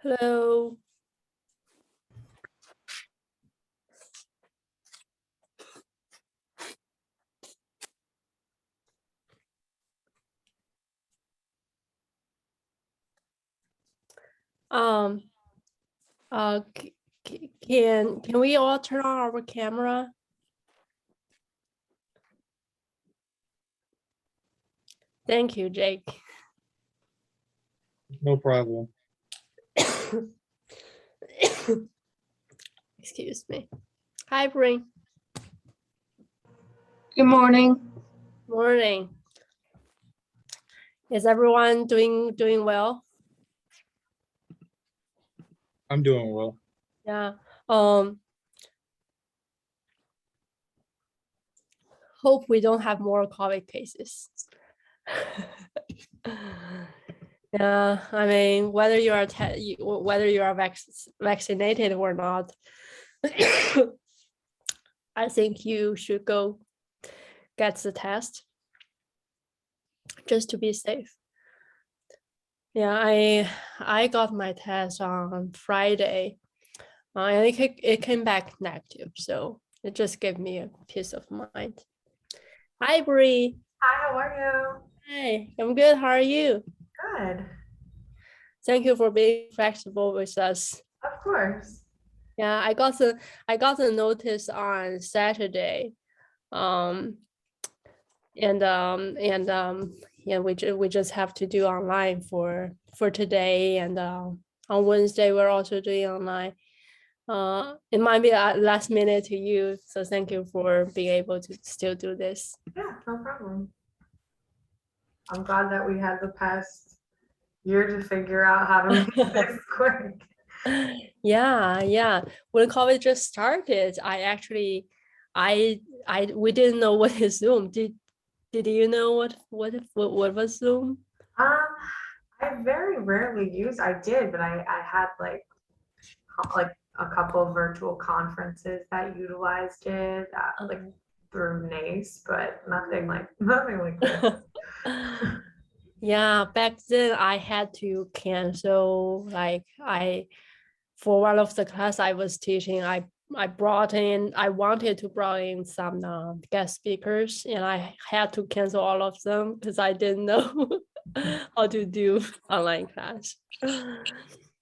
Hello. Um, can we all turn on our camera? Thank you, Jake. No problem. Excuse me. Hi, Bring. Good morning. Morning. Is everyone doing well? I'm doing well. Yeah. Hope we don't have more COVID cases. Yeah, I mean, whether you are vaccinated or not, I think you should go get the test just to be safe. Yeah, I got my test on Friday, and it came back negative, so it just gave me a peace of mind. Hi, Bree. Hi, how are you? Hey, I'm good. How are you? Good. Thank you for being flexible with us. Of course. Yeah, I got the notice on Saturday, and yeah, we just have to do online for today, and on Wednesday we're also doing online. It might be a last minute to you, so thank you for being able to still do this. Yeah, no problem. I'm glad that we had the past year to figure out how to make this quick. Yeah. When COVID just started, we didn't know what is Zoom. Did you know what was Zoom? I very rarely use. I did, but I had like a couple of virtual conferences that utilized it, like through NACE, but nothing like this. Yeah, back then I had to cancel, like for one of the class I was teaching, I wanted to bring in some guest speakers, and I had to cancel all of them because I didn't know how to do online class.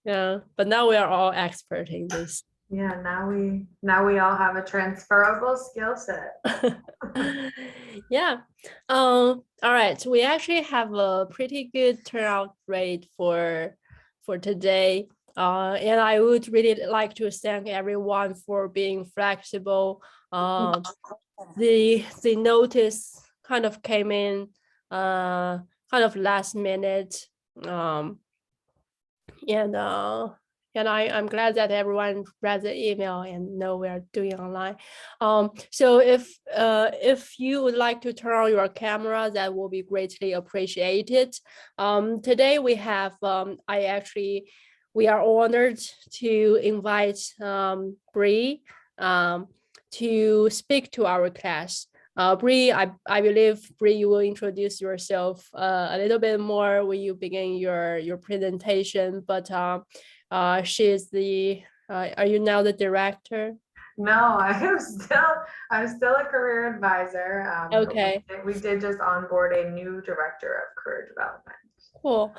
Yeah, but now we are all expert in this. Yeah, now we all have a transferable skill set. Yeah. All right. So we actually have a pretty good turnout rate for today. And I would really like to thank everyone for being flexible. The notice kind of came in kind of last minute. And I'm glad that everyone read the email and know we are doing online. So if you would like to turn on your camera, that will be greatly appreciated. Today we have we are honored to invite Bree to speak to our class. Bree, I believe, Bree, you will introduce yourself a little bit more when you begin your presentation, but she's are you now the director? No, I'm still a career advisor. Okay. We did just onboard a new director of career development. Cool.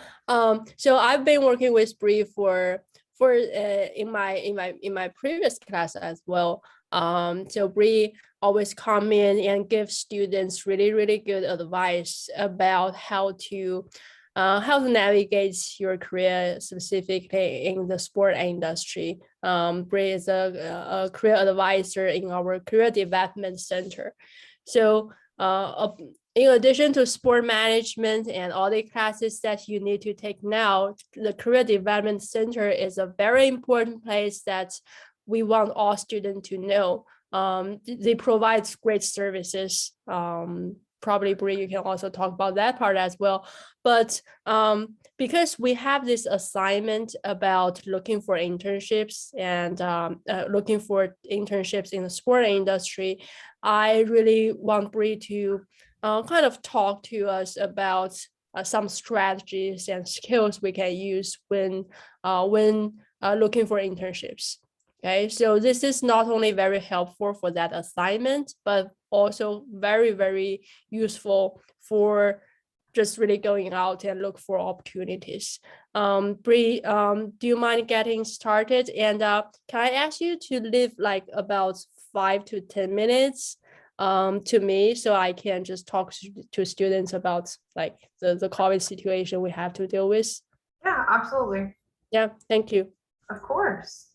So I've been working with Bree for in my previous class as well. So Bree always come in and give students really good advice about how to navigate your career specifically in the sport industry. Bree is a career advisor in our career development center. So in addition to sport management and all the classes that you need to take now, the Career Development Center is a very important place that we want all students to know. They provide great services. Probably Bree, you can also talk about that part as well. But because we have this assignment about looking for internships and looking for internships in the sport industry, I really want Bree to kind of talk to us about some strategies and skills we can use when looking for internships. Okay, so this is not only very helpful for that assignment, but also very useful for just really going out and look for opportunities. Bree, do you mind getting started? And can I ask you to leave like about 5 to 10 minutes to me so I can just talk to students about like the COVID situation we have to deal with? Yeah, absolutely. Yeah, thank you. Of course.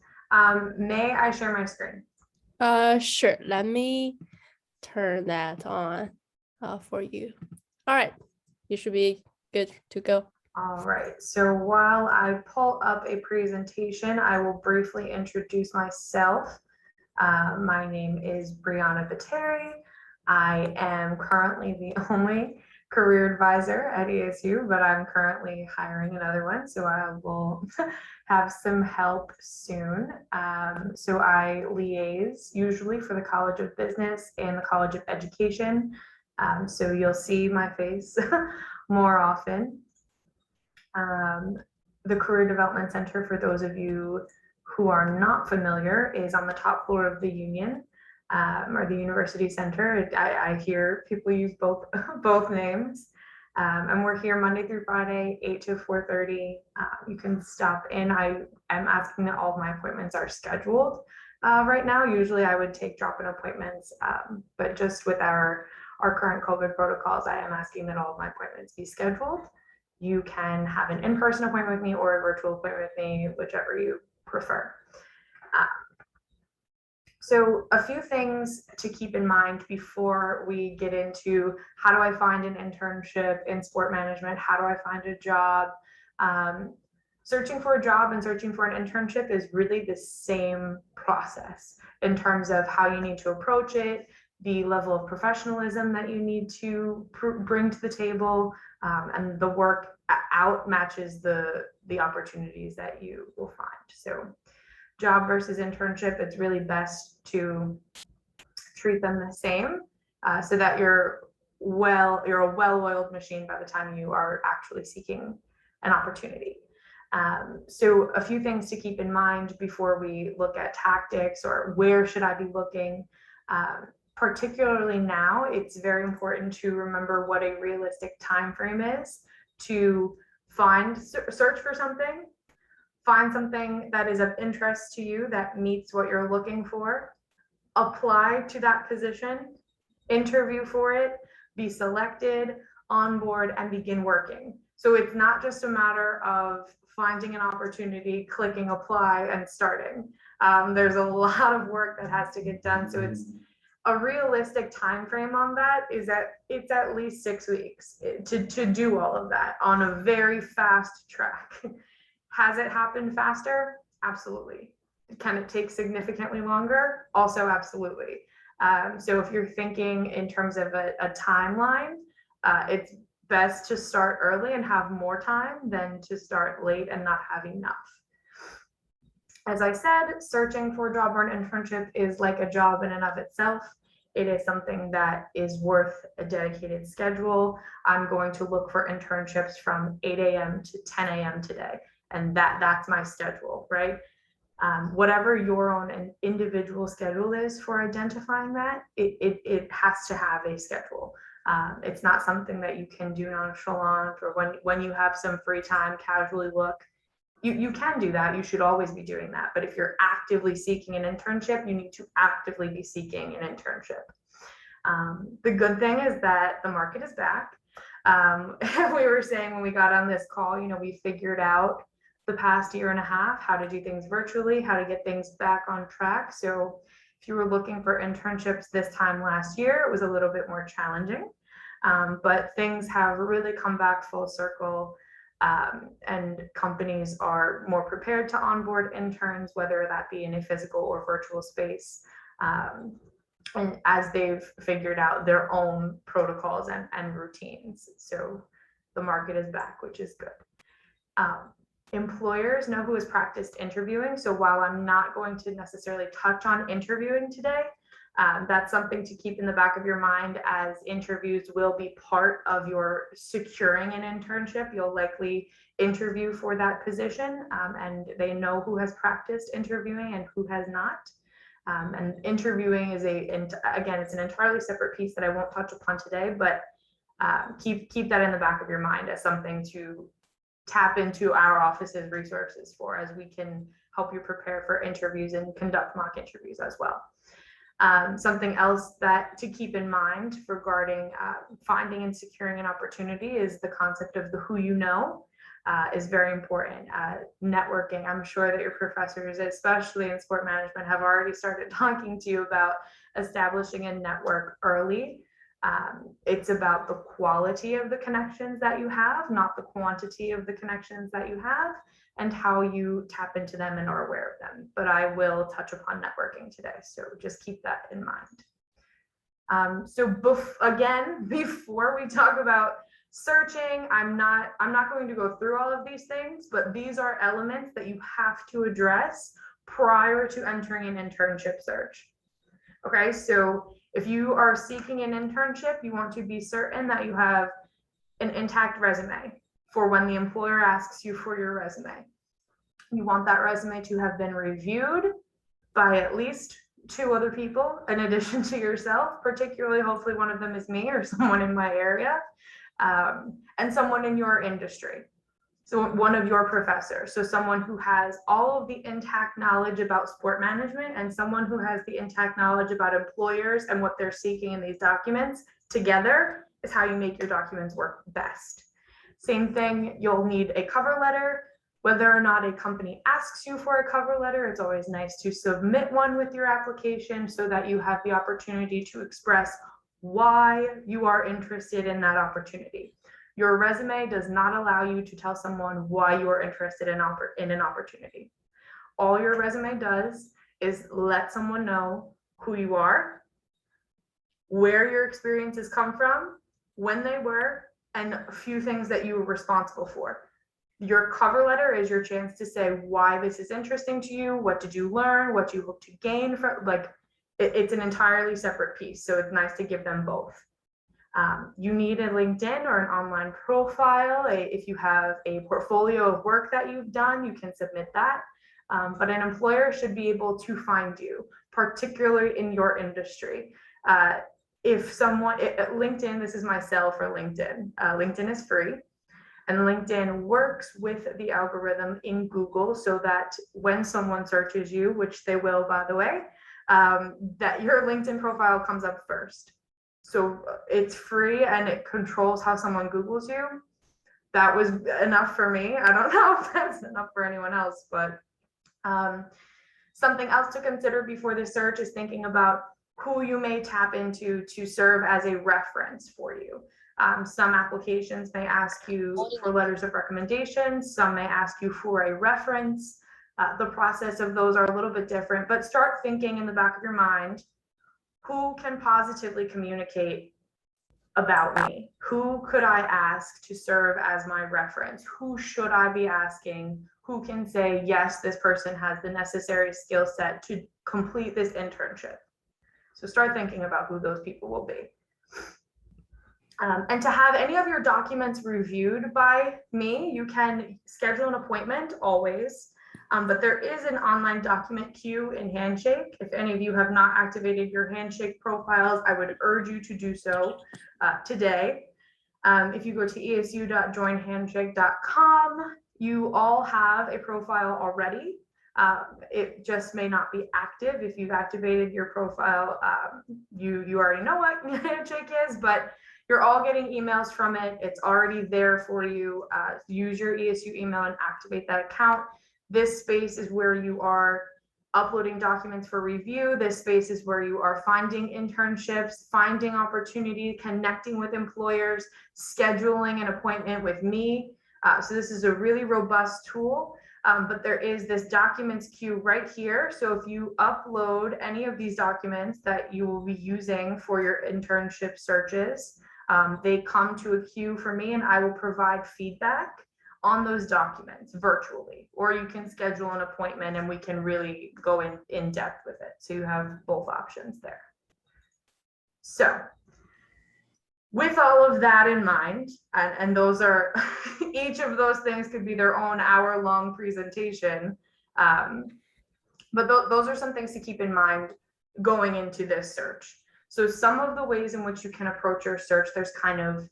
May I share my screen? Sure. Let me turn that on for you. All right, you should be good to go. All right, so while I pull up a presentation, I will briefly introduce myself. My name is Brianna Bateri. I am currently the only career advisor at ESU, but I'm currently hiring another one, so I will have some help soon. So I liaise usually for the College of Business and the College of Education. So you'll see my face more often. The Career Development Center, for those of you who are not familiar, is on the top floor of the Union or the University Center. I hear people use both names. And we're here Monday through Friday, 8 to 4:30. You can stop in. I am asking that all of my appointments are scheduled right now. Usually I would take drop-in appointments, but just with our current COVID protocols, I am asking that all of my appointments be scheduled. You can have an in-person appointment with me or a virtual appointment with me, whichever you prefer. So a few things to keep in mind before we get into how do I find an internship in sport management? How do I find a job? Searching for a job and searching for an internship is really the same process in terms of how you need to approach it, the level of professionalism that you need to bring to the table, and the work out matches the opportunities that you will find. So job versus internship, it's really best to treat them the same so that you're a well-oiled machine by the time you are actually seeking an opportunity. So a few things to keep in mind before we look at tactics or where should I be looking. Particularly now, it's very important to remember what a realistic time frame is to search for something, find something that is of interest to you that meets what you're looking for, apply to that position, interview for it, be selected, onboard, and begin working. So it's not just a matter of finding an opportunity, clicking apply, and starting. There's a lot of work that has to get done. So it's a realistic time frame on that is that it's at least 6 weeks to do all of that on a very fast track. Has it happened faster? Absolutely. Can it take significantly longer? Also, absolutely. So if you're thinking in terms of a timeline, it's best to start early and have more time than to start late and not have enough. As I said, searching for a job or an internship is like a job in and of itself. It is something that is worth a dedicated schedule. I'm going to look for internships from 8 a.m. to 10 a.m. today. And that's my schedule, right? Whatever your own individual schedule is for identifying that, it has to have a schedule. It's not something that you can do nonchalant or when you have some free time, casually look. You can do that. You should always be doing that. But if you're actively seeking an internship, you need to actively be seeking an internship. The good thing is that the market is back. We were saying when we got on this call, we figured out the past year and a half how to do things virtually, how to get things back on track. So if you were looking for internships this time last year, it was a little bit more challenging, but things have really come back full circle, and companies are more prepared to onboard interns, whether that be in a physical or virtual space, and as they've figured out their own protocols and routines. So the market is back, which is good. Employers know who has practiced interviewing. So while I'm not going to necessarily touch on interviewing today, that's something to keep in the back of your mind, as interviews will be part of your securing an internship. You'll likely interview for that position, and they know who has practiced interviewing and who has not. And interviewing is again, it's an entirely separate piece that I won't touch upon today, but keep that in the back of your mind as something to tap into our office's resources for, as we can help you prepare for interviews and conduct mock interviews as well. Something else that to keep in mind regarding finding and securing an opportunity is the concept of the who you know is very important. Networking, I'm sure that your professors, especially in sport management, have already started talking to you about establishing a network early. It's about the quality of the connections that you have, not the quantity of the connections that you have, and how you tap into them and are aware of them. But I will touch upon networking today, so just keep that in mind. Again, before we talk about searching, I'm not going to go through all of these things, but these are elements that you have to address prior to entering an internship search. Okay, so if you are seeking an internship, you want to be certain that you have an intact resume for when the employer asks you for your resume. You want that resume to have been reviewed by at least 2 other people in addition to yourself, particularly hopefully one of them is me or someone in my area, and someone in your industry. So one of your professors, so someone who has all of the intact knowledge about sport management and someone who has the intact knowledge about employers and what they're seeking in these documents together is how you make your documents work best. Same thing, you'll need a cover letter. Whether or not a company asks you for a cover letter, it's always nice to submit one with your application so that you have the opportunity to express why you are interested in that opportunity. Your resume does not allow you to tell someone why you are interested in an opportunity. All your resume does is let someone know who you are, where your experiences come from, when they were, and a few things that you were responsible for. Your cover letter is your chance to say why this is interesting to you, what did you learn, what you hope to gain from, it's an entirely separate piece. So it's nice to give them both. You need a LinkedIn or an online profile. If you have a portfolio of work that you've done, you can submit that. But an employer should be able to find you, particularly in your industry. LinkedIn, this is my sell for LinkedIn. LinkedIn is free. And LinkedIn works with the algorithm in Google so that when someone searches you, which they will, by the way, that your LinkedIn profile comes up first. So it's free and it controls how someone Googles you. That was enough for me. I don't know if that's enough for anyone else, but something else to consider before the search is thinking about who you may tap into to serve as a reference for you. Some applications may ask you for letters of recommendation. Some may ask you for a reference. The process of those are a little bit different, but start thinking in the back of your mind, who can positively communicate about me? Who could I ask to serve as my reference? Who should I be asking? Who can say, yes, this person has the necessary skill set to complete this internship? So start thinking about who those people will be. And to have any of your documents reviewed by me, you can schedule an appointment always. But there is an online document queue in Handshake. If any of you have not activated your Handshake profiles, I would urge you to do so today. If you go to esu.joinhandshake.com, you all have a profile already. It just may not be active. If you've activated your profile, you already know what Handshake is, but you're all getting emails from it. It's already there for you. Use your ESU email and activate that account. This space is where you are uploading documents for review. This space is where you are finding internships, finding opportunity, connecting with employers, scheduling an appointment with me. So this is a really robust tool, but there is this documents queue right here. So if you upload any of these documents that you will be using for your internship searches, they come to a queue for me and I will provide feedback on those documents virtually, or you can schedule an appointment and we can really go in depth with it. So you have both options there. So with all of that in mind, and those are, each of those things could be their own hour-long presentation. But those are some things to keep in mind going into this search. So some of the ways in which you can approach your search, there's kind of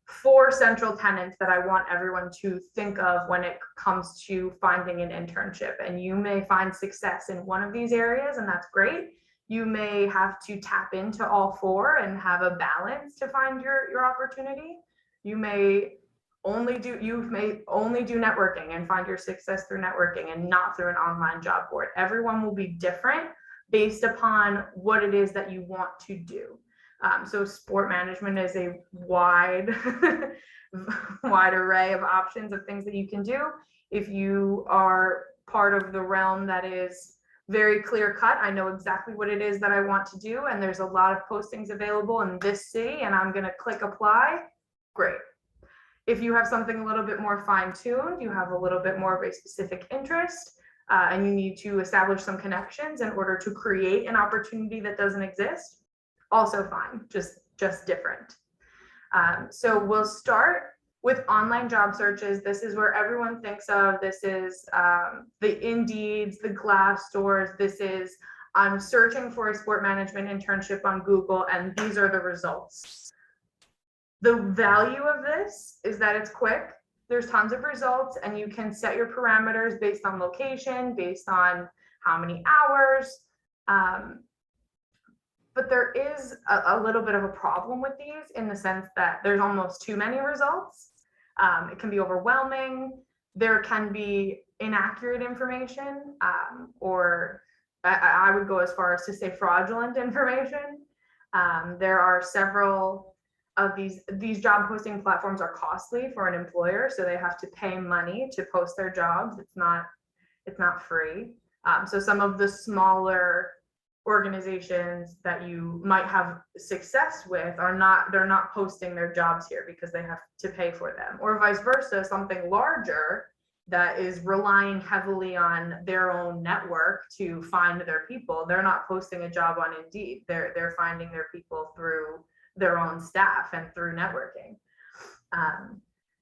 4 central tenets that I want everyone to think of when it comes to finding an internship. And you may find success in one of these areas, and that's great. You may have to tap into all 4 and have a balance to find your opportunity. You may only do networking and find your success through networking and not through an online job board. Everyone will be different based upon what it is that you want to do. So sport management is a wide array of options of things that you can do. If you are part of the realm that is very clear cut, I know exactly what it is that I want to do, and there's a lot of postings available in this city, and I'm going to click apply, great. If you have something a little bit more fine-tuned, you have a little bit more of a specific interest, and you need to establish some connections in order to create an opportunity that doesn't exist, also fine, just different. So we'll start with online job searches. This is where everyone thinks of. This is the Indeeds, the Glassdoors. This is I'm searching for a sport management internship on Google, and these are the results. The value of this is that it's quick. There's tons of results, and you can set your parameters based on location, based on how many hours. But there is a little bit of a problem with these in the sense that there's almost too many results. It can be overwhelming. There can be inaccurate information, or I would go as far as to say fraudulent information. There are several of these job posting platforms are costly for an employer, so they have to pay money to post their jobs. It's not free. So some of the smaller organizations that you might have success with they're not posting their jobs here because they have to pay for them, or vice versa. Something larger that is relying heavily on their own network to find their people, they're not posting a job on Indeed. They're finding their people through their own staff and through networking.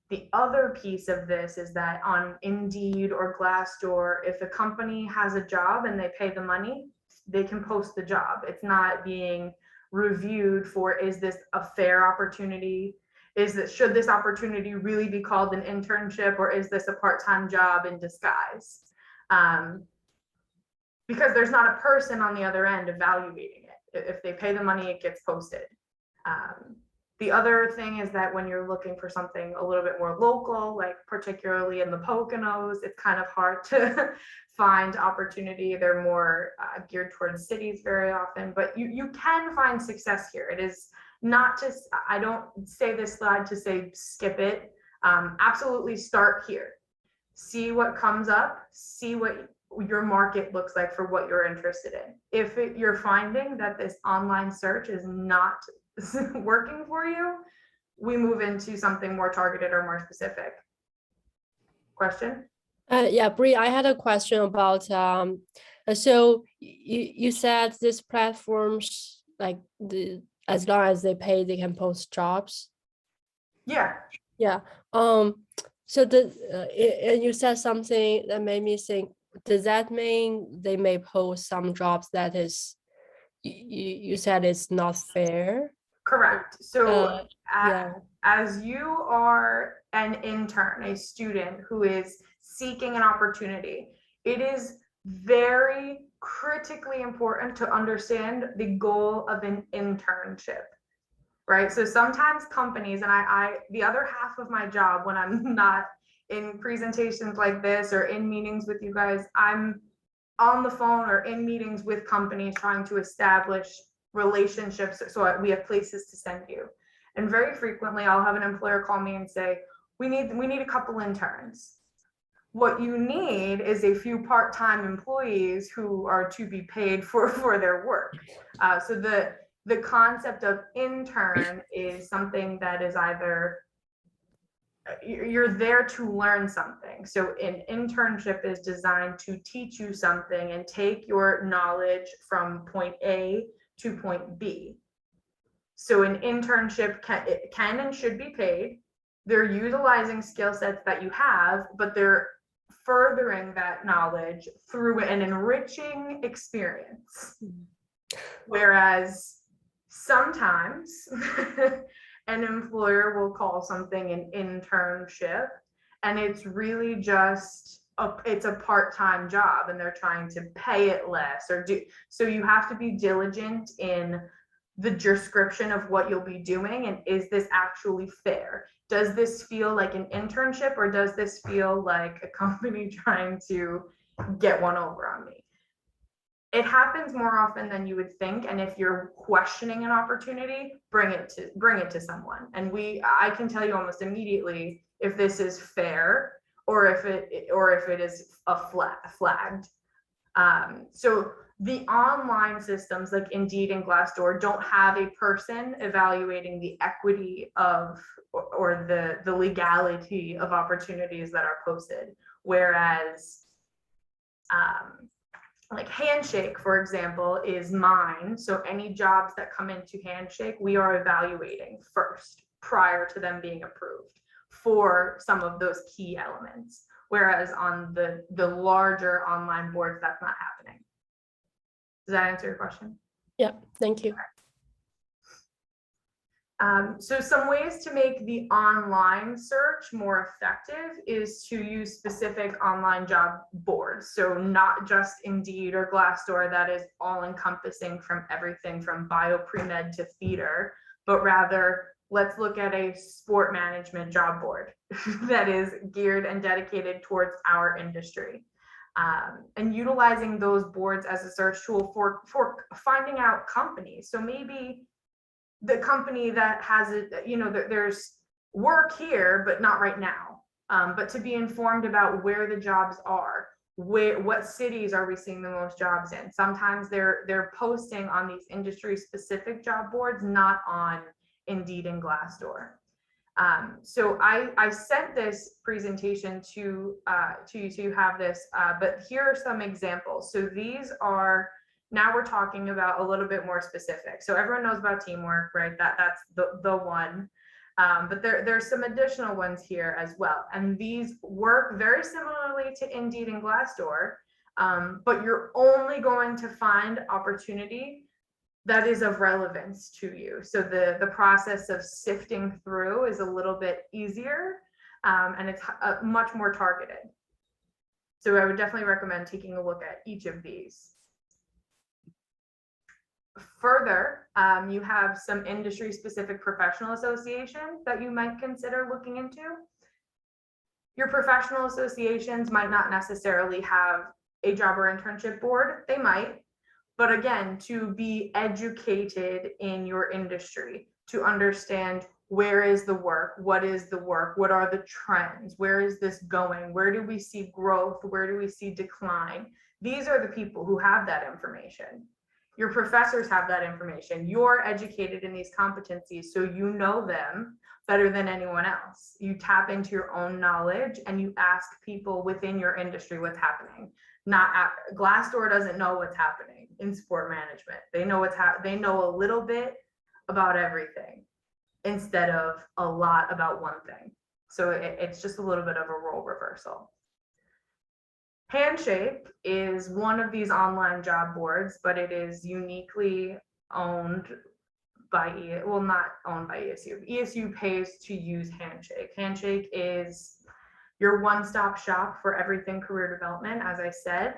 The other piece of this is that on Indeed or Glassdoor, if a company has a job and they pay the money, they can post the job. It's not being reviewed for, is this a fair opportunity? Should this opportunity really be called an internship, or is this a part-time job in disguise? Because there's not a person on the other end evaluating it. If they pay the money, it gets posted. The other thing is that when you're looking for something a little bit more local, like particularly in the Poconos, it's kind of hard to find opportunity. They're more geared towards cities very often, but you can find success here. It is not just, I don't say this slide to say skip it. Absolutely start here. See what comes up, see what your market looks like for what you're interested in. If you're finding that this online search is not working for you, we move into something more targeted or more specific. Question? Yeah, Bree, I had a question about, so you said this platforms, like as long as they pay, they can post jobs. Yeah. Yeah. So and you said something that made me think, does that mean they may post some jobs that is, you said it's not fair? Correct. So Uh, a- yeah. as you are an intern, a student who is seeking an opportunity, it is very critically important to understand the goal of an internship, right? So sometimes companies, and the other half of my job when I'm not in presentations like this or in meetings with you guys, I'm on the phone or in meetings with companies trying to establish relationships so we have places to send you. And very frequently I'll have an employer call me and say, we need a couple interns. What you need is a few part-time employees who are to be paid for their work. So the concept of intern is something that is either you're there to learn something. So an internship is designed to teach you something and take your knowledge from point A to point B. So an internship can and should be paid. They're utilizing skill sets that you have, but they're furthering that knowledge through an enriching experience. Whereas sometimes an employer will call something an internship, and it's really just it's a part-time job and they're trying to pay it less or do. So you have to be diligent in the description of what you'll be doing, and is this actually fair? Does this feel like an internship, or does this feel like a company trying to get one over on me? It happens more often than you would think, and if you're questioning an opportunity, bring it to someone, and I can tell you almost immediately if this is fair or if it is flagged. So the online systems like Indeed and Glassdoor don't have a person evaluating the equity of or the legality of opportunities that are posted, whereas like Handshake, for example, is mine. So any jobs that come into Handshake, we are evaluating first prior to them being approved for some of those key elements. Whereas on the larger online boards, that's not happening. Does that answer your question? Yeah, thank you. So some ways to make the online search more effective is to use specific online job boards. So not just Indeed or Glassdoor that is all encompassing from everything from bio pre-med to theater, but rather let's look at a sport management job board that is geared and dedicated towards our industry. And utilizing those boards as a search tool for finding out companies. So maybe the company that has it, there's work here, but not right now. But to be informed about where the jobs are, what cities are we seeing the most jobs in? Sometimes they're posting on these industry specific job boards, not on Indeed and Glassdoor. So I sent this presentation to you to have this, but here are some examples. So these are, now we're talking about a little bit more specific. So everyone knows about teamwork, right? That's the one. But there's some additional ones here as well. And these work very similarly to Indeed and Glassdoor, but you're only going to find opportunity that is of relevance to you. So the process of sifting through is a little bit easier, and it's much more targeted. So I would definitely recommend taking a look at each of these. Further, you have some industry specific professional associations that you might consider looking into. Your professional associations might not necessarily have a job or internship board, they might. But again, to be educated in your industry, to understand where is the work, what is the work, what are the trends, where is this going, where do we see growth, where do we see decline? These are the people who have that information. Your professors have that information. You're educated in these competencies, so you know them better than anyone else. You tap into your own knowledge and you ask people within your industry what's happening. Glassdoor doesn't know what's happening in sport management. They know they know a little bit about everything instead of a lot about one thing. So it's just a little bit of a role reversal. Handshake is one of these online job boards, but it is uniquely owned by, well, not owned by ESU. ESU pays to use Handshake. Handshake is your one-stop shop for everything career development. As I said,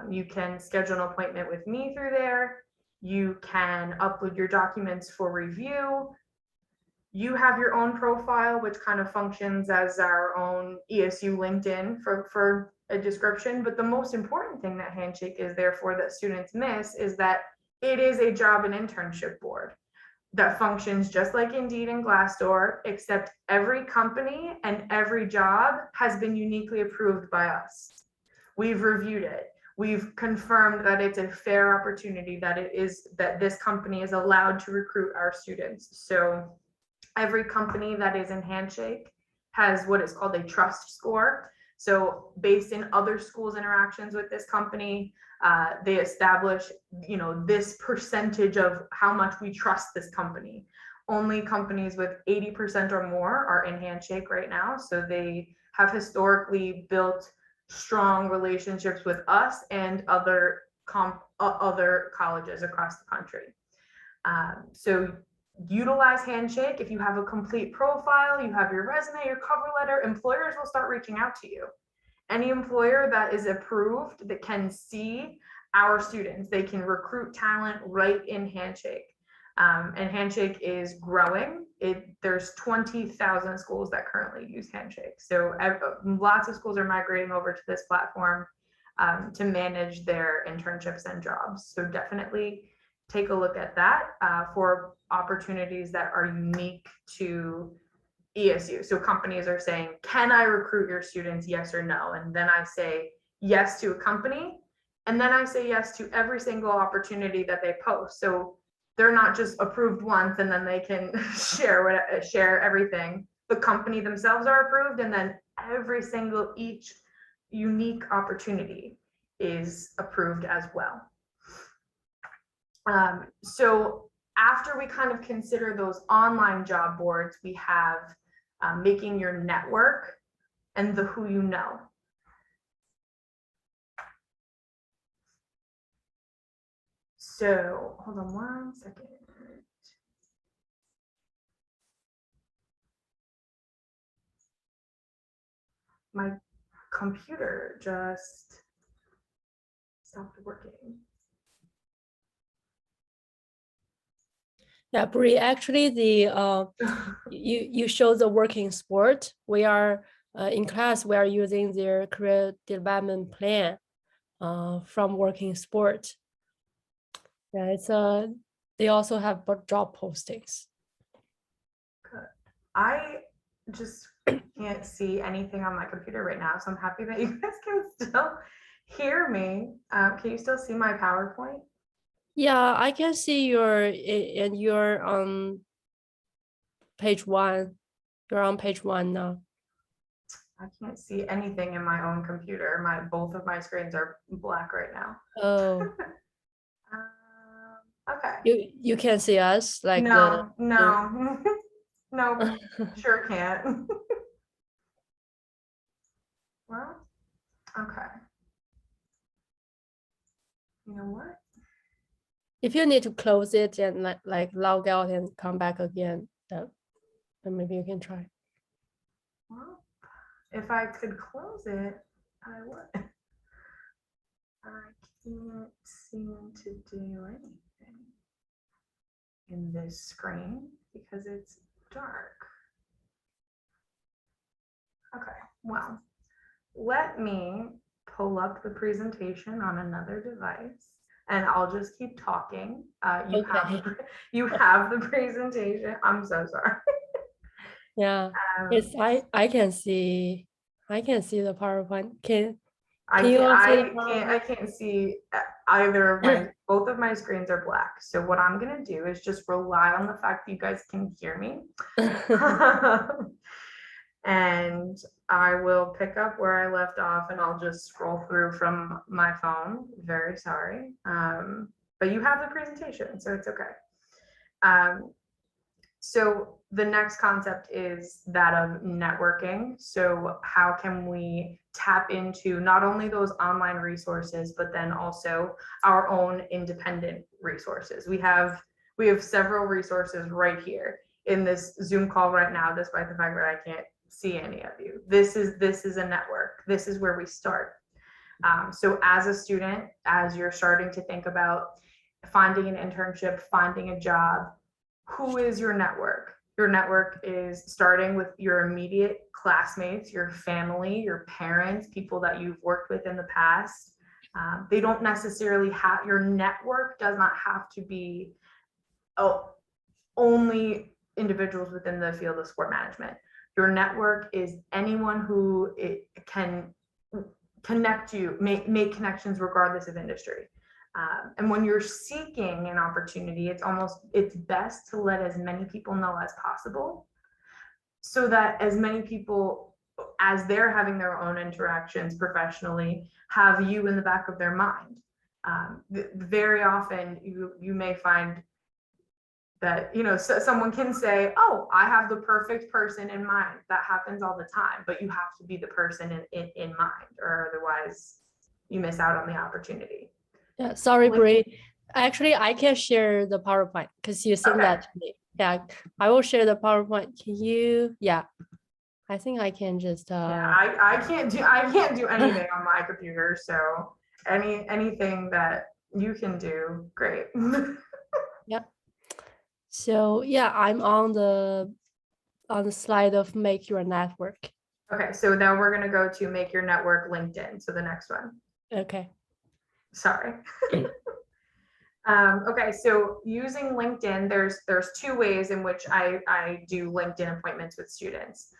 you can schedule an appointment with me through there. You can upload your documents for review. You have your own profile, which kind of functions as our own ESU LinkedIn for a description. But the most important thing that Handshake is there for that students miss is that it is a job and internship board that functions just like Indeed and Glassdoor, except every company and every job has been uniquely approved by us. We've reviewed it. We've confirmed that it's a fair opportunity, that this company is allowed to recruit our students. So every company that is in Handshake has what is called a trust score. So based in other schools' interactions with this company, they establish, this percentage of how much we trust this company. Only companies with 80% or more are in Handshake right now. So they have historically built strong relationships with us and other colleges across the country. So utilize Handshake. If you have a complete profile, you have your resume, your cover letter, employers will start reaching out to you. Any employer that is approved, that can see our students, they can recruit talent right in Handshake. And Handshake is growing. There's 20,000 schools that currently use Handshake. So lots of schools are migrating over to this platform to manage their internships and jobs. So definitely take a look at that for opportunities that are unique to ESU. So companies are saying, can I recruit your students? Yes or no. And then I say yes to a company. And then I say yes to every single opportunity that they post. So they're not just approved once and then they can share everything. The company themselves are approved, and then each unique opportunity is approved as well. So after we kind of consider those online job boards, we have making your network and the who you know. So hold on one second. My computer just stopped working. Yeah, Bree, actually you show the working sport. We are in class, we are using their career development plan from working sport. Yeah, it's they also have job postings. Good. I just can't see anything on my computer right now, so I'm happy that you guys can still hear me. Can you still see my PowerPoint? Yeah, I can see and you're on page 1. You're on page 1 now. I can't see anything in my own computer. Both of my screens are black right now. Oh. Okay. You can see us like no. No, sure can't. Well, okay. You know what? If you need to close it and like log out and come back again, then maybe you can try. Well, if I could close it, I would. I can't seem to do anything in this screen because it's dark. Okay, well, let me pull up the presentation on another device and I'll just keep talking. You have the presentation. I'm so sorry. Yeah, it's I can see the PowerPoint. I can't see either of my both of my screens are black. So what I'm gonna do is just rely on the fact that you guys can hear me. And I will pick up where I left off and I'll just scroll through from my phone. Very sorry. But you have the presentation, so it's okay. So the next concept is that of networking. So how can we tap into not only those online resources, but then also our own independent resources? We have several resources right here in this Zoom call right now, despite the fact that I can't see any of you. This is a network. This is where we start. So as a student, as you're starting to think about finding an internship, finding a job, who is your network? Your network is starting with your immediate classmates, your family, your parents, people that you've worked with in the past. They don't necessarily have, your network does not have to be only individuals within the field of sport management. Your network is anyone who it can connect you, make connections regardless of industry. And when you're seeking an opportunity, it's best to let as many people know as possible, so that as many people as they're having their own interactions professionally have you in the back of their mind. Very often you may find that, you know, someone can say, oh, I have the perfect person in mind. That happens all the time, but you have to be the person in mind, or otherwise you miss out on the opportunity. Yeah, sorry, Bree. Actually, I can share the PowerPoint because you sent that to me. Yeah, I will share the PowerPoint. Can you? Yeah, I think I can just. Yeah, I can't do anything on my computer. So anything that you can do, great. Yeah. So yeah, I'm on the slide of make your network. Okay, so now we're gonna go to make your network LinkedIn. So the next one. Okay. Sorry. Okay, so using LinkedIn, there's two ways in which I do LinkedIn appointments with students.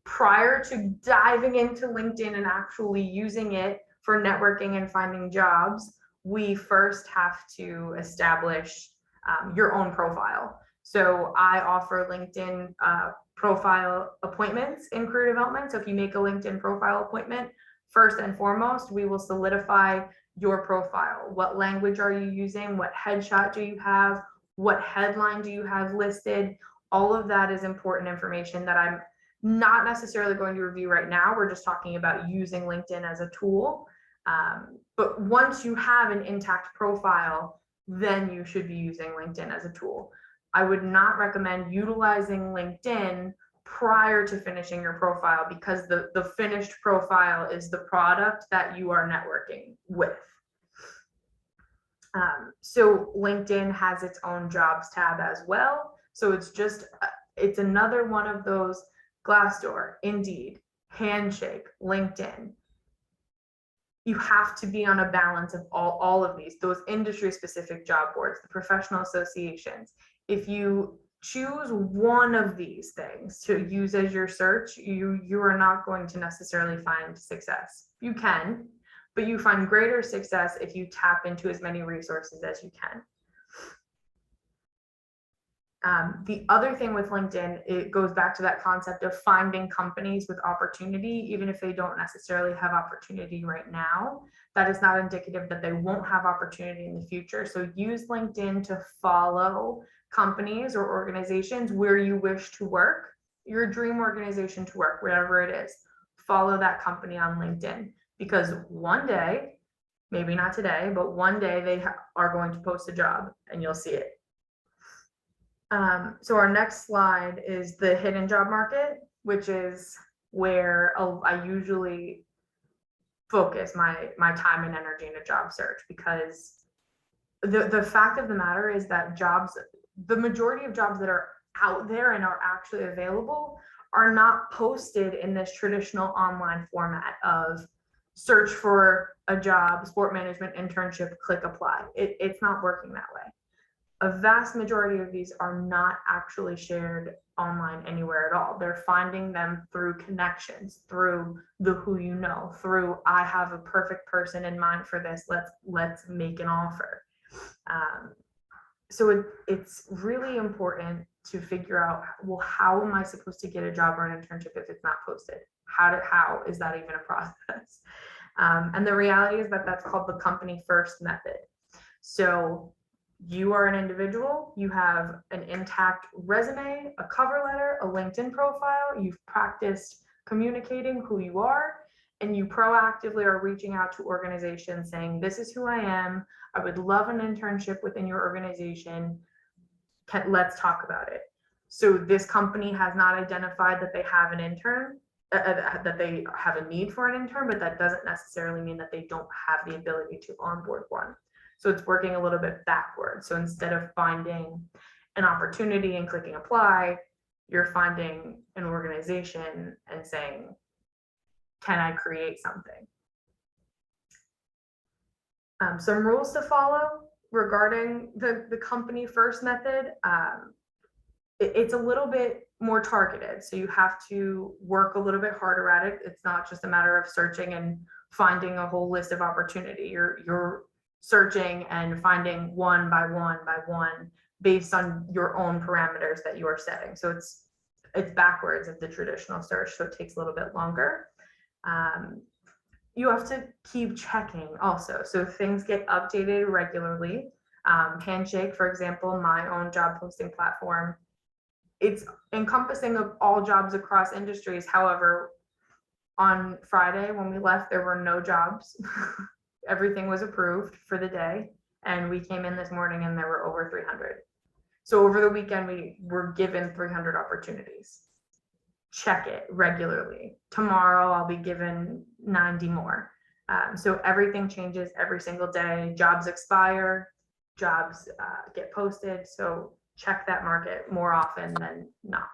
Prior to diving into LinkedIn and actually using it for networking and finding jobs, we first have to establish your own profile. So I offer LinkedIn profile appointments in career development. So if you make a LinkedIn profile appointment, first and foremost, we will solidify your profile. What language are you using? What headshot do you have? What headline do you have listed? All of that is important information that I'm not necessarily going to review right now. We're just talking about using LinkedIn as a tool. But once you have an intact profile, then you should be using LinkedIn as a tool. I would not recommend utilizing LinkedIn prior to finishing your profile, because the finished profile is the product that you are networking with. So LinkedIn has its own jobs tab as well. So it's another one of those: Glassdoor, Indeed, Handshake, LinkedIn. You have to be on a balance of all of those industry specific job boards, the professional associations. If you choose one of these things to use as your search, you are not going to necessarily find success. You can, but you find greater success if you tap into as many resources as you can. The other thing with LinkedIn, it goes back to that concept of finding companies with opportunity, even if they don't necessarily have opportunity right now. That is not indicative that they won't have opportunity in the future. So use LinkedIn to follow companies or organizations where you wish to work, your dream organization to work, whatever it is. Follow that company on LinkedIn, because one day, maybe not today, but one day they are going to post a job and you'll see it. So our next slide is the hidden job market, which is where I usually focus my time and energy in a job search, because the fact of the matter is that the majority of jobs that are out there and are actually available are not posted in this traditional online format of search for a job, sport management internship, click apply. It's not working that way. A vast majority of these are not actually shared online anywhere at all. They're finding them through connections, through the who you know, through I have a perfect person in mind for this. Let's make an offer. So it's really important to figure out, well, how am I supposed to get a job or an internship if it's not posted? How is that even a process? And the reality is that that's called the company first method. So you are an individual, you have an intact resume, a cover letter, a LinkedIn profile, you've practiced communicating who you are, and you proactively are reaching out to organizations saying, this is who I am, I would love an internship within your organization, let's talk about it. So this company has not identified that they have an intern, that they have a need for an intern, but that doesn't necessarily mean that they don't have the ability to onboard one. So it's working a little bit backwards. So instead of finding an opportunity and clicking apply, you're finding an organization and saying, can I create something? Some rules to follow regarding the company first method. It's a little bit more targeted. So you have to work a little bit harder at it. It's not just a matter of searching and finding a whole list of opportunity. You're searching and finding one by one based on your own parameters that you are setting. So it's backwards of the traditional search. So it takes a little bit longer. You have to keep checking also. So things get updated regularly. Handshake, for example, my own job posting platform, it's encompassing of all jobs across industries. However, on Friday when we left, there were no jobs. Everything was approved for the day. And we came in this morning and there were over 300. So over the weekend, we were given 300 opportunities. Check it regularly. Tomorrow, I'll be given 90 more. So everything changes every single day. Jobs expire, jobs get posted. So check that market more often than not.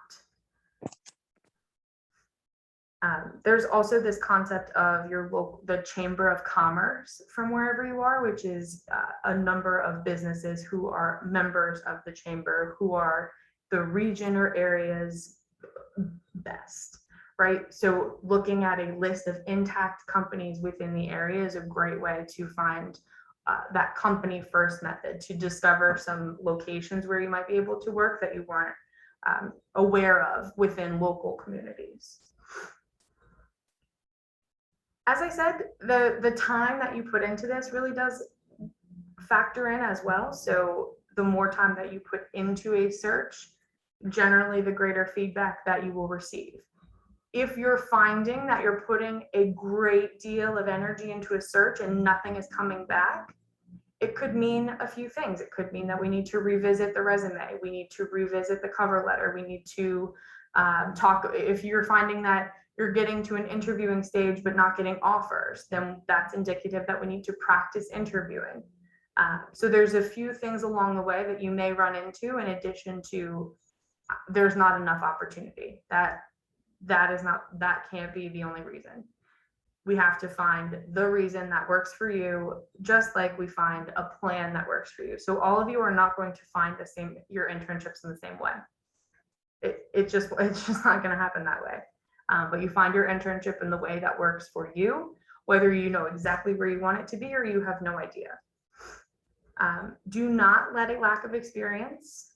There's also this concept of the Chamber of Commerce from wherever you are, which is a number of businesses who are members of the chamber, who are the region or area's best, right? So looking at a list of intact companies within the area is a great way to find that company first method, to discover some locations where you might be able to work that you weren't aware of within local communities. As I said, the time that you put into this really does factor in as well. So the more time that you put into a search, generally the greater feedback that you will receive. If you're finding that you're putting a great deal of energy into a search and nothing is coming back, it could mean a few things. It could mean that we need to revisit the resume. We need to revisit the cover letter. We need to talk. If you're finding that you're getting to an interviewing stage but not getting offers, then that's indicative that we need to practice interviewing. So there's a few things along the way that you may run into, in addition to there's not enough opportunity. That can't be the only reason. We have to find the reason that works for you, just like we find a plan that works for you. So all of you are not going to find your internships in the same way. It's just not going to happen that way. But you find your internship in the way that works for you, whether you know exactly where you want it to be or you have no idea. Do not let a lack of experience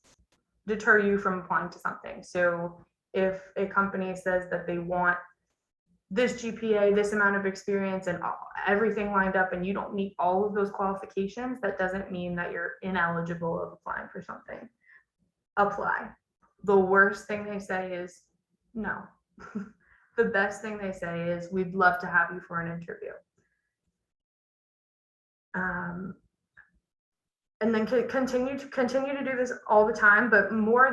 deter you from applying to something. So if a company says that they want this GPA, this amount of experience, and everything lined up, and you don't meet all of those qualifications, that doesn't mean that you're ineligible of applying for something. Apply. The worst thing they say is no. The best thing they say is, we'd love to have you for an interview. And then continue to do this all the time, but more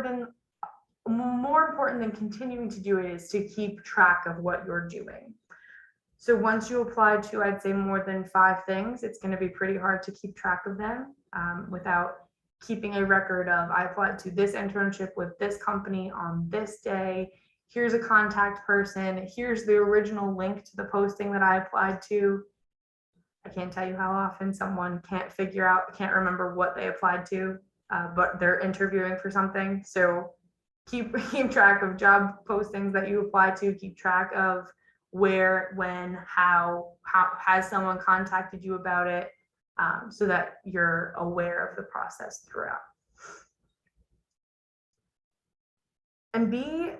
important than continuing to do it is to keep track of what you're doing. So once you apply to, I'd say, more than 5 things, it's going to be pretty hard to keep track of them without keeping a record of, I applied to this internship with this company on this day. Here's a contact person. Here's the original link to the posting that I applied to. I can't tell you how often someone can't remember what they applied to, but they're interviewing for something. So keep track of job postings that you apply to, keep track of where, when, how has someone contacted you about it, so that you're aware of the process throughout. And be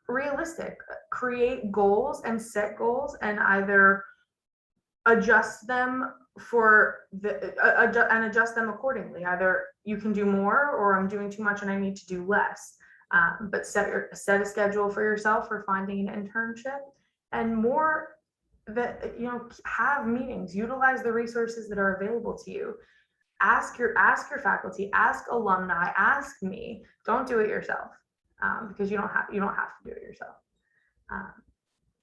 realistic, create goals and set goals and either adjust them for the and adjust them accordingly. Either you can do more, or I'm doing too much and I need to do less. But set a schedule for yourself for finding an internship, and more that, you know, have meetings, utilize the resources that are available to you. Ask your faculty, ask alumni, ask me. Don't do it yourself, because you don't have to do it yourself.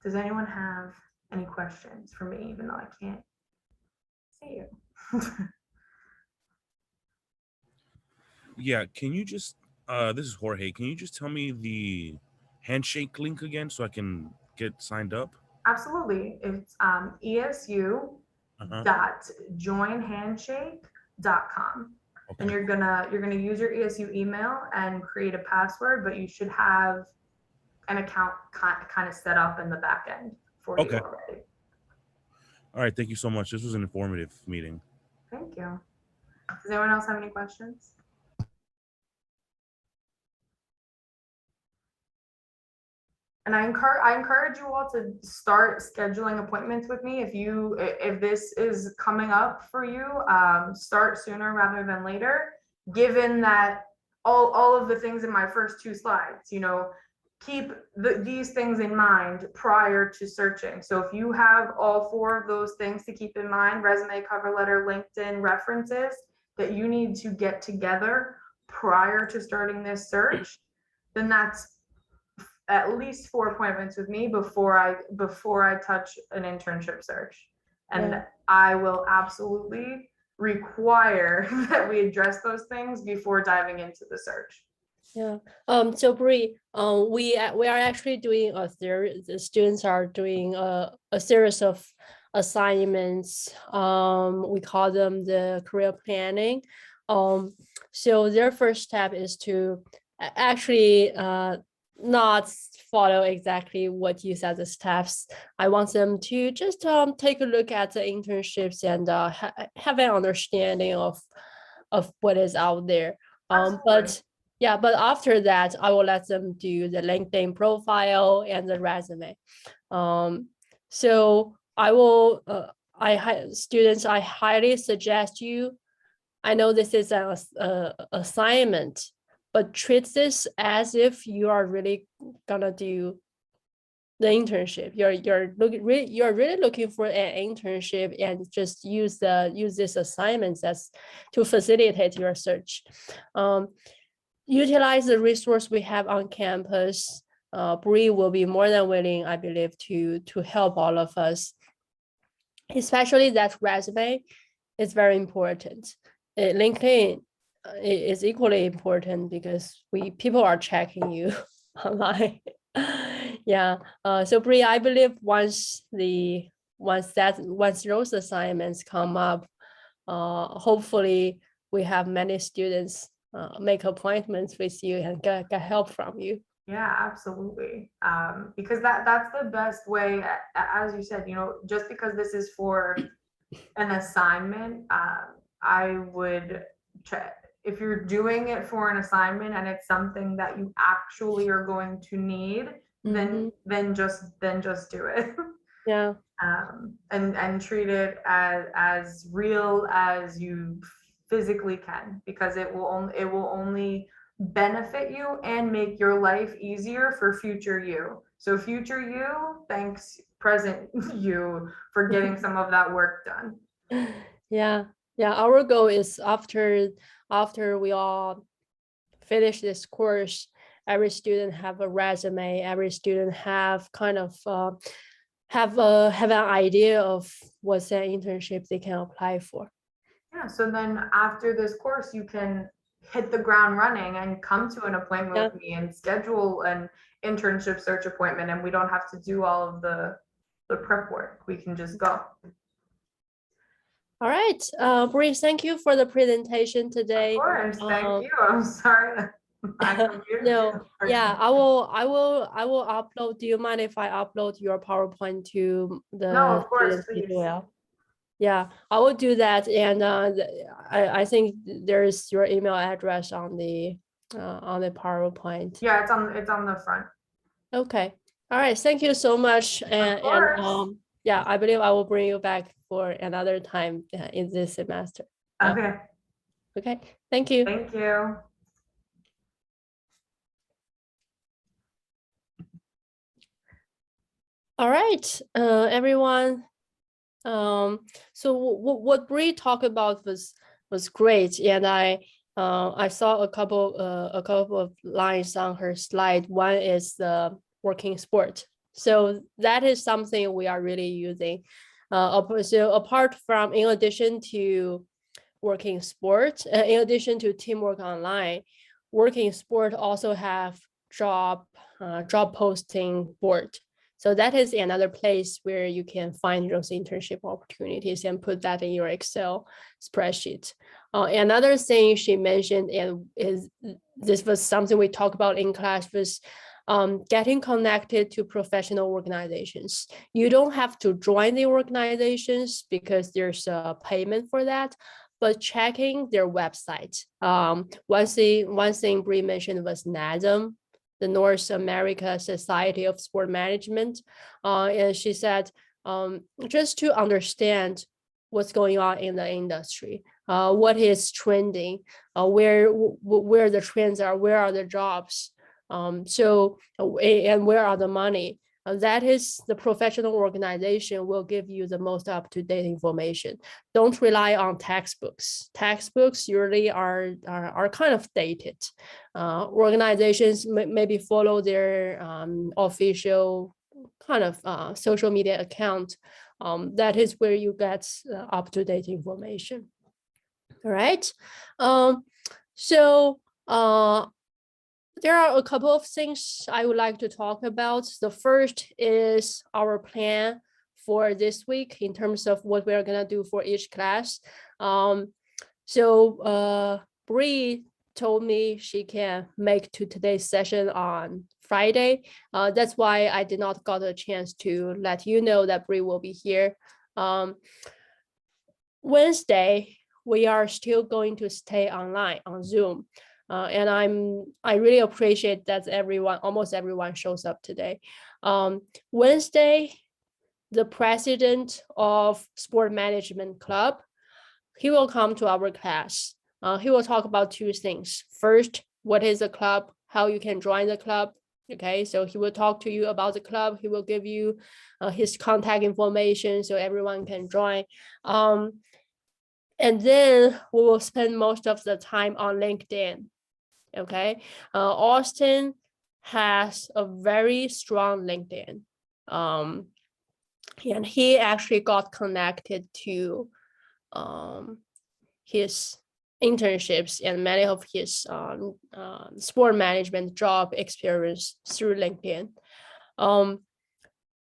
Does anyone have any questions for me, even though I can't see you? Yeah, can you just this is Jorge. Can you just tell me the handshake link again so I can get signed up? Absolutely. It's esu.joinhandshake.com. Okay. And you're gonna use your ESU email and create a password, but you should have an account kind of set up in the back end for you already. All right, thank you so much. This was an informative meeting. Thank you. Does anyone else have any questions? And I encourage you all to start scheduling appointments with me. If this is coming up for you, start sooner rather than later, given that all of the things in my first two slides, you know, keep these things in mind prior to searching. So if you have all four of those things to keep in mind, resume, cover letter, LinkedIn, references, that you need to get together prior to starting this search, then that's at least 4 appointments with me before I touch an internship search. And I will absolutely require that we address those things before diving into the search. Yeah. So Bree, we are actually doing the students are doing a series of assignments. We call them the career planning. So their first step is to actually not follow exactly what you said, the steps. I want them to just take a look at the internships and have an understanding of what is out there. But after that, I will let them do the LinkedIn profile and the resume. So I will, students, I highly suggest you, I know this is an assignment, but treat this as if you are really gonna do the internship. You're really looking for an internship, and just use these assignments as to facilitate your search. Utilize the resource we have on campus. Bree will be more than willing, I believe, to help all of us. Especially that resume is very important. LinkedIn is equally important because people are checking you online. Yeah. So Bree, I believe once those assignments come up, hopefully we have many students make appointments with you and get help from you. Yeah, absolutely. Because that's the best way, as you said, you know, just because this is for an assignment, I would check. If you're doing it for an assignment and it's something that you actually are going to need, then just do it. Yeah. And treat it as real as you physically can, because it will only benefit you and make your life easier for future you. So future you thanks present you for getting some of that work done. Yeah. Our goal is after we all finish this course, every student have a resume, every student have kind of have an idea of what's an internship they can apply for. Yeah, so then after this course, you can hit the ground running and come to an appointment with me and schedule an internship search appointment, and we don't have to do all of the prep work. We can just go. All right, Bree, thank you for the presentation today. Of course, thank you. I'm sorry. No, yeah, I will upload. Do you mind if I upload your PowerPoint to the? No, of course, please. Yeah, I will do that, and I think there's your email address on the PowerPoint. Yeah, it's on the front. Okay. All right. Thank you so much. And yeah, I believe I will bring you back for another time in this semester. Yeah. Okay, Okay, thank you. thank you. All right, everyone. So what Bree talked about was great, and I saw a couple of lines on her slide. One is the working sport. So that is something we are really using. So apart from, in addition to working sport, in addition to teamwork online, working sport also have job posting board. So that is another place where you can find those internship opportunities and put that in your Excel spreadsheet. Another thing she mentioned, and this was something we talked about in class, was getting connected to professional organizations. You don't have to join the organizations because there's a payment for that, but checking their website. One thing Bree mentioned was NASM, the North America Society of Sport Management. And she said, just to understand what's going on in the industry, what is trending, where the trends are, where are the jobs, and where are the money. That is the professional organization will give you the most up-to-date information. Don't rely on textbooks. Textbooks usually are kind of dated. Organizations maybe follow their official kind of social media account. That is where you get up-to-date information. All right. There are a couple of things I would like to talk about. The first is our plan for this week in terms of what we're gonna do for each class. Bree told me she can make to today's session on Friday. That's why I did not got a chance to let you know that Bree will be here. Wednesday, we are still going to stay online on Zoom. And I really appreciate that almost everyone shows up today. Wednesday, the president of Sport Management Club, he will come to our class. He will talk about two things. First, what is the club, how you can join the club. Okay, so he will talk to you about the club. He will give you his contact information so everyone can join. And then we will spend most of the time on LinkedIn. Okay, Austin has a very strong LinkedIn, and he actually got connected to his internships and many of his sport management job experience through LinkedIn.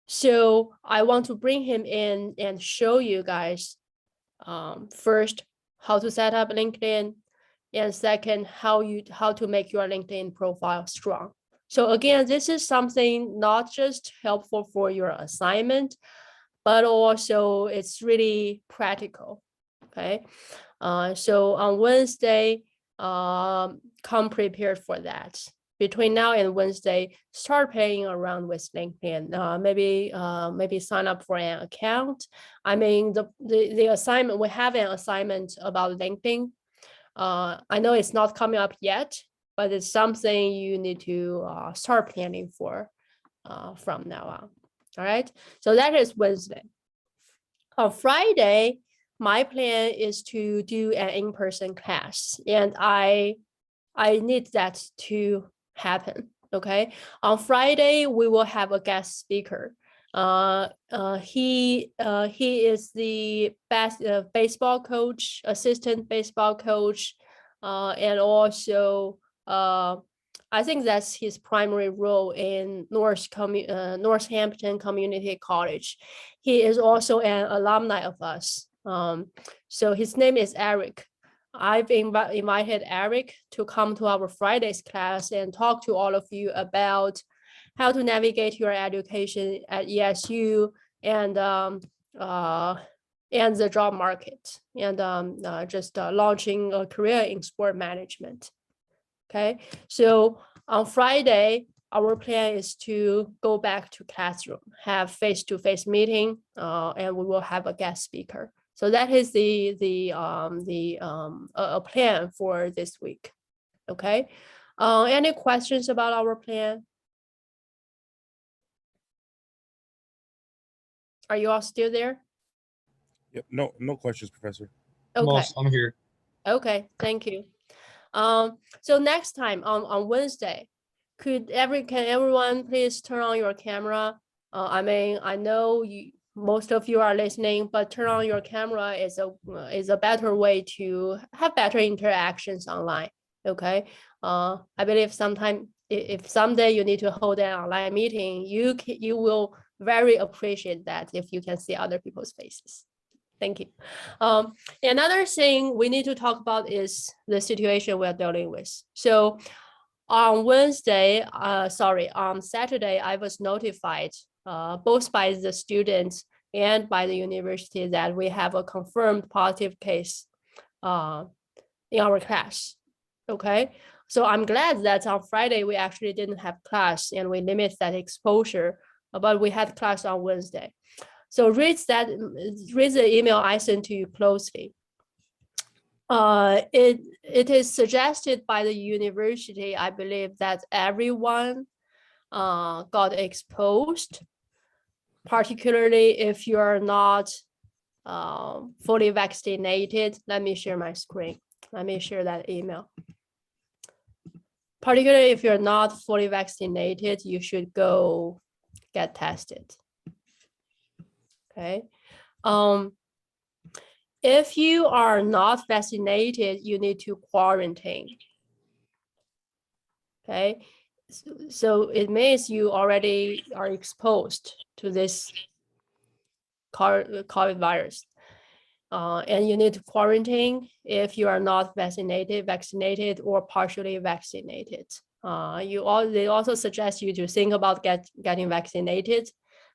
So I want to bring him in and show you guys first how to set up LinkedIn, and second, how to make your LinkedIn profile strong. So again, this is something not just helpful for your assignment, but also it's really practical. Okay, so on Wednesday, come prepared for that. Between now and Wednesday, start playing around with LinkedIn. Maybe sign up for an account. I mean, the assignment, we have an assignment about LinkedIn. I know it's not coming up yet, but it's something you need to start planning for from now on. All right, so that is Wednesday. On Friday, my plan is to do an in-person class, and I need that to happen. Okay, on Friday we will have a guest speaker. He is the best baseball coach, assistant baseball coach, and also I think that's his primary role in Northampton Community College. He is also an alumni of us. So his name is Eric. I've invited Eric to come to our Friday's class and talk to all of you about how to navigate your education at ESU and the job market, and just launching a career in sport management. Okay, so on Friday, our plan is to go back to classroom, have face-to-face meeting, and we will have a guest speaker. So that is a plan for this week. Okay. Any questions about our plan? Are you all still there? Yep. No questions, Professor. Okay. Moss, I'm here. Okay, thank you. So next time on Wednesday, can everyone please turn on your camera? I mean, I know most of you are listening, but turn on your camera is a better way to have better interactions online. Okay. I believe if someday you need to hold an online meeting, you will very appreciate that if you can see other people's faces. Thank you. Another thing we need to talk about is the situation we're dealing with. So on Saturday, I was notified both by the students and by the university that we have a confirmed positive case in our class. Okay, so I'm glad that on Friday we actually didn't have class and we limit that exposure, but we had class on Wednesday. So read the email I sent to you closely. It is suggested by the university, I believe, that everyone got exposed, particularly if you're not fully vaccinated. Let me share my screen. Let me share that email. Particularly if you're not fully vaccinated, you should go get tested. Okay. If you are not vaccinated, you need to quarantine. Okay. So it means you already are exposed to this COVID virus. And you need to quarantine if you are not vaccinated, or partially vaccinated. They also suggest you to think about getting vaccinated.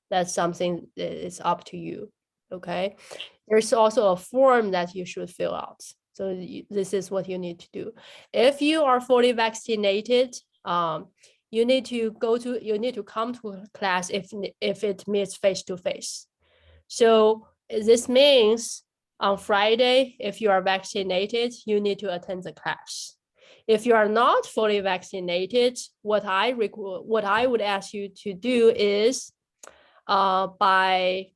That's something that is up to you. Okay. There's also a form that you should fill out. So this is what you need to do. If you are fully vaccinated, you need to come to class if it meets face-to-face. So this means on Friday, if you are vaccinated, you need to attend the class. If you are not fully vaccinated, what I would ask you to do is by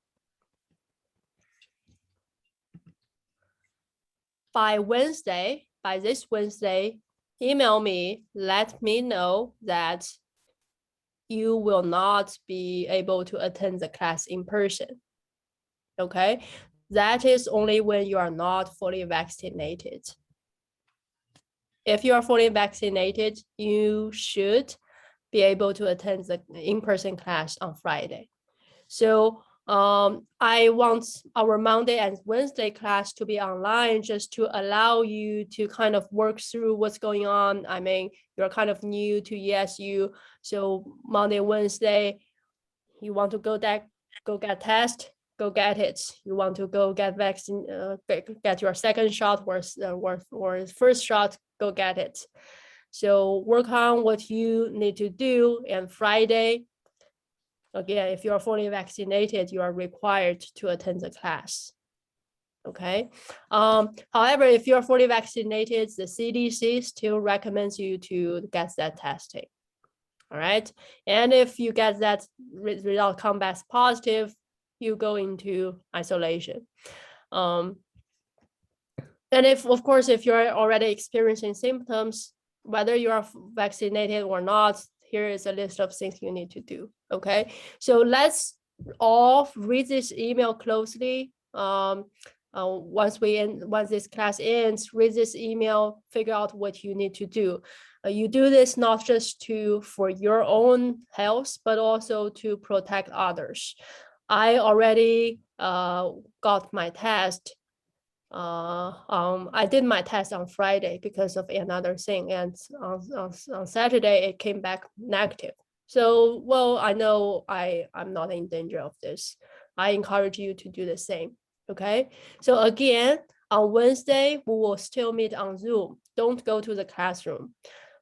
this Wednesday, email me, let me know that you will not be able to attend the class in person. Okay, that is only when you are not fully vaccinated. If you are fully vaccinated, you should be able to attend the in-person class on Friday. So I want our Monday and Wednesday class to be online just to allow you to kind of work through what's going on. I mean, you're kind of new to ESU. So Monday, Wednesday, you want to go get test, go get it. You want to go get vaccine, get your second shot or first shot, go get it. So work on what you need to do. And Friday, again, if you are fully vaccinated, you are required to attend the class. Okay. However, if you are fully vaccinated, the CDC still recommends you to get that testing. All right. And if you get that result come back positive, you go into isolation. And of course, if you're already experiencing symptoms, whether you are vaccinated or not, here is a list of things you need to do. Okay, so let's all read this email closely. Once this class ends, read this email, figure out what you need to do. You do this not just for your own health, but also to protect others. I already got my test. I did my test on Friday because of another thing, and on Saturday it came back negative. So, well, I know I'm not in danger of this. I encourage you to do the same. Okay. So again, on Wednesday we will still meet on Zoom. Don't go to the classroom.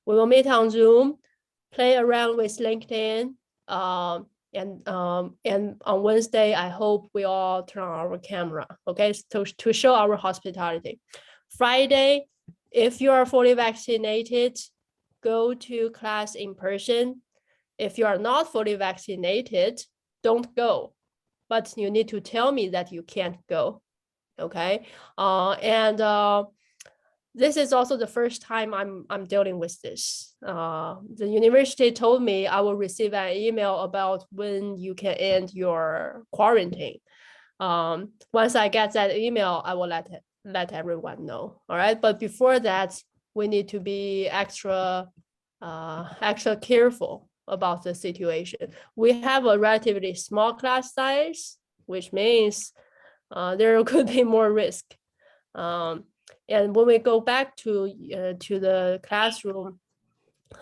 We will meet on Zoom. play around with LinkedIn. And on Wednesday, I hope we all turn on our camera, okay, to show our hospitality. Friday, if you are fully vaccinated, go to class in person. If you are not fully vaccinated, don't go, but you need to tell me that you can't go, okay? This is also the first time I'm dealing with this. The university told me I will receive an email about when you can end your quarantine. Once I get that email, I will let everyone know. All right, but before that, we need to be extra careful about the situation. We have a relatively small class size, which means there could be more risk. And when we go back to the classroom,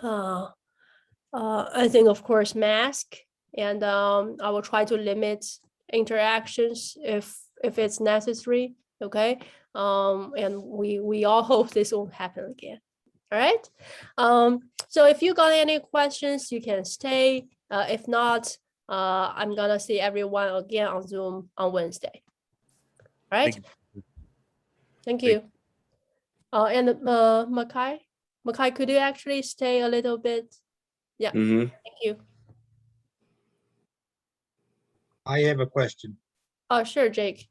I think, of course, mask, and I will try to limit interactions if it's necessary. Okay, and we all hope this won't happen again. All right. So if you got any questions, you can stay. If not, I'm gonna see everyone again on Zoom on Wednesday. All right. Thank you. And Makai, could you actually stay a little bit? Yeah. Thank you. I have a question. Oh, sure, Jake.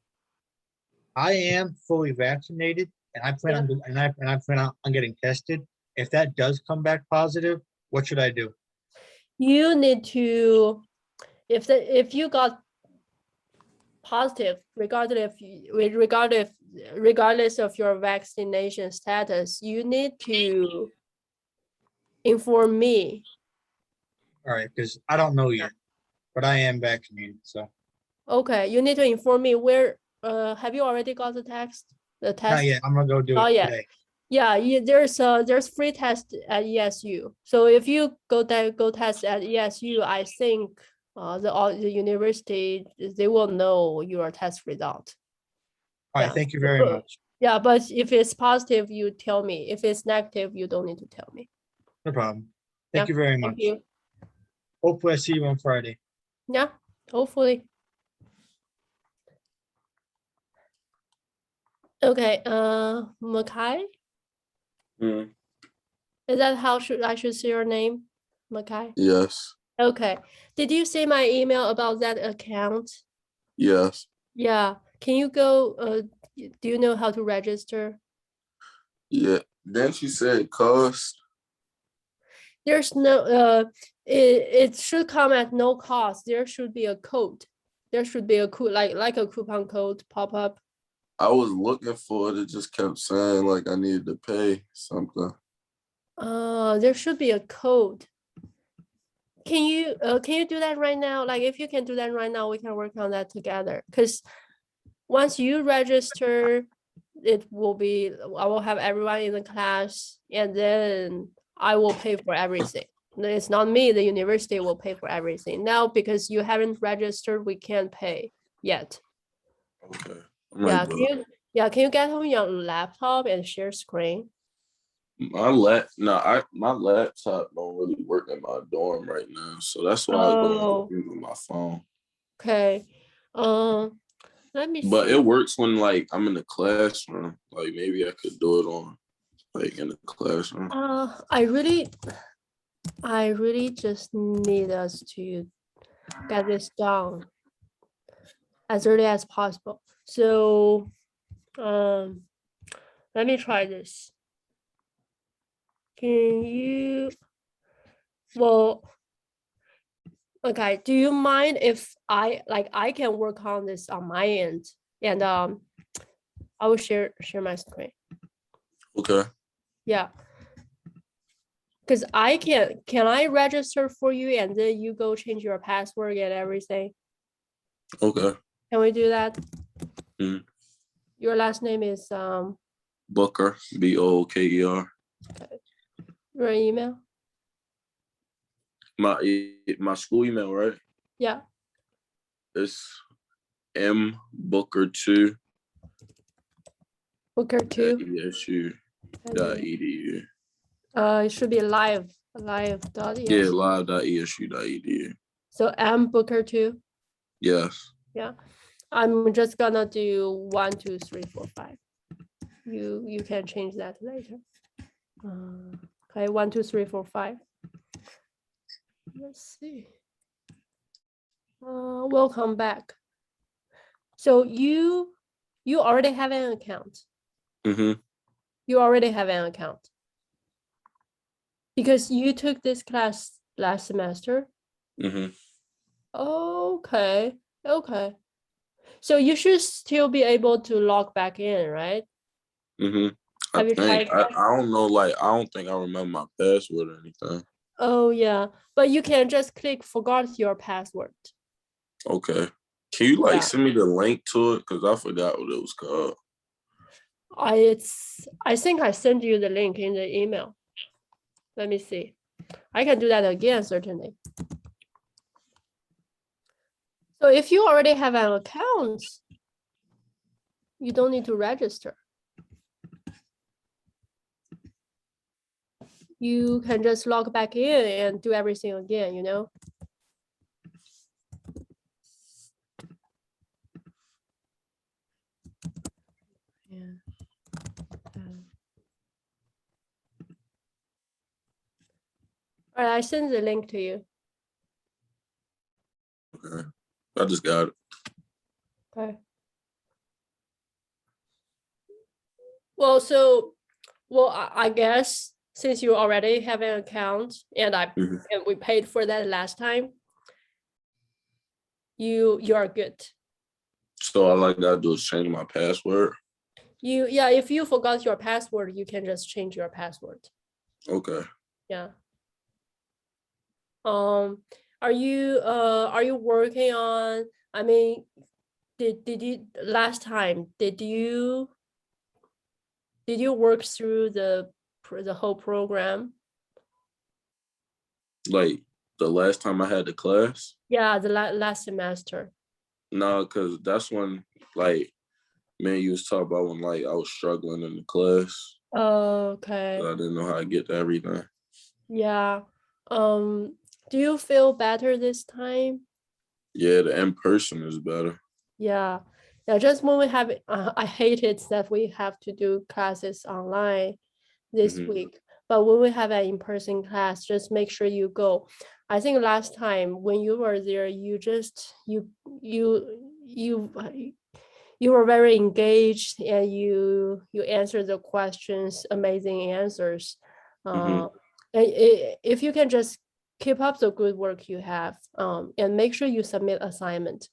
I am fully vaccinated and I plan on and I plan on getting tested. If that does come back positive, what should I do? You need to, if you got positive, regardless of your vaccination status, you need to inform me. All right, because I don't know yet, but I am vaccinated. So Okay, you need to inform me where. Have you already got the test? The test? not yet. I'm gonna go do it today. Yeah, there's free test at ESU. So if you go test at ESU, I think the university, they will know your test result. All right, thank you very much. Yeah, but if it's positive, you tell me. If it's negative, you don't need to tell me. No problem. Thank you very much. Thank you. Hopefully I see you on Friday. Yeah, hopefully. Okay, Makai? Is that how I should say your name? Makai? Yes. Okay. Did you see my email about that account? Yes. Yeah. Can you go, do you know how to register? Yeah. Then she said cost. There's no, it should come at no cost. There should be a code. There should be a code, like a coupon code pop up. I was looking for it. It just kept saying like I needed to pay something. There should be a code. Can you do that right now? Like, if you can do that right now, we can work on that together. Because once you register, I will have everyone in the class, and then I will pay for everything. It's not me, the university will pay for everything. Now, because you haven't registered, we can't pay yet. Okay. Can you get on your laptop and share screen? My laptop don't really work in my dorm right now, so that's why I go using my phone. Okay. Let me see. But it works when like I'm in the classroom. Like maybe I could do it on like in the classroom. I really just need us to get this done as early as possible. So let me try this. Can you, okay, do you mind if I can work on this on my end, and I will share my screen. Okay. Yeah. Because can I register for you and then you go change your password and everything? Okay. Can we do that? Your last name is Booker, Booker. Okay. Your email? My school email, right? Yeah. It's mbooker2. Booker2. ESU.edu. It should be live live.esu. Yeah, live.esu.edu. So M Booker too. Yes. Yeah. I'm just gonna do 1, 2, 3, 4, 5. You can change that later. Okay, 1, 2, 3, 4, 5. Let's see. We'll come back. So you already have an account. Mm-hmm. You already have an account because you took this class last semester. Mm-hmm. Okay. Okay. So you should still be able to log back in, right? Mm-hmm. Have you tried I don't know, like I don't think I remember my password or anything. Oh yeah, but you can just click forgot your password. Okay. Can you like Yeah. send me the link to it? Because I forgot what it was called. I think I sent you the link in the email. Let me see. I can do that again, certainly. So if you already have an account, you don't need to register. You can just log back in and do everything again, you know? Yeah. All right, I sent the link to you. Okay. I just got it. Okay. Well, I guess since you already have an account and Mhm. and we paid for that last time, you are good. So all I gotta do is change my password. Yeah, if you forgot your password, you can just change your password. Okay. Yeah. Are you working on, I mean, did you last time, did you work through the whole program? Like the last time I had the class? Yeah, the last semester. No, because that's when like me and you was talking about when like I was struggling in the class. Okay. I didn't know how to get to everything. Yeah. Do you feel better this time? Yeah, the in-person is better. Yeah. Yeah, just when we have I hate it that we have to do classes online this Mhm. week. But when we have an in-person class, just make sure you go. I think last time when you were there, you just you were very engaged and you answered the questions, amazing answers. Mhm. If you can just keep up the good work you have, and make sure you submit assignment.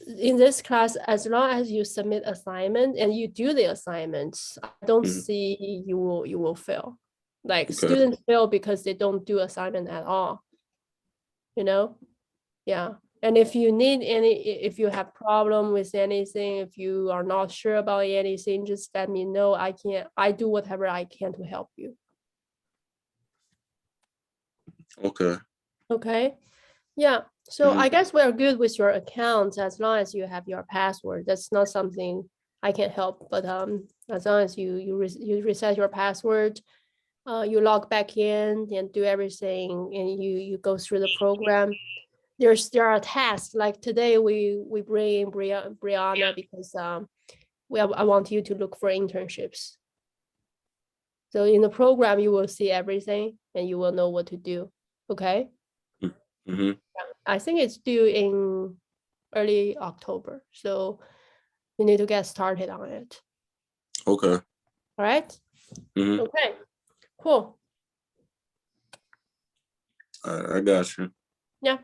In this class, as long as you submit assignment and you do the assignments, I don't Mhm. see you will fail. Like Okay. students fail because they don't do assignment at all. You know? Yeah. And if you need if you have problem with anything, if you are not sure about anything, just let me know. I do whatever I can to help you. Okay. Okay. Yeah. So I Mhm. guess we're good with your account as long as you have your password. That's not something I can help, but as long as you reset your password, you log back in and do everything, and you go through the program. There are tasks like today we bring in Brianna because I want you to look for internships. So in the program you will see everything and you will know what to do. Okay. Mhm. I think it's due in early October, so you need to get started on it. Okay. All right. Mhm. Okay. Cool. I got you. Yeah.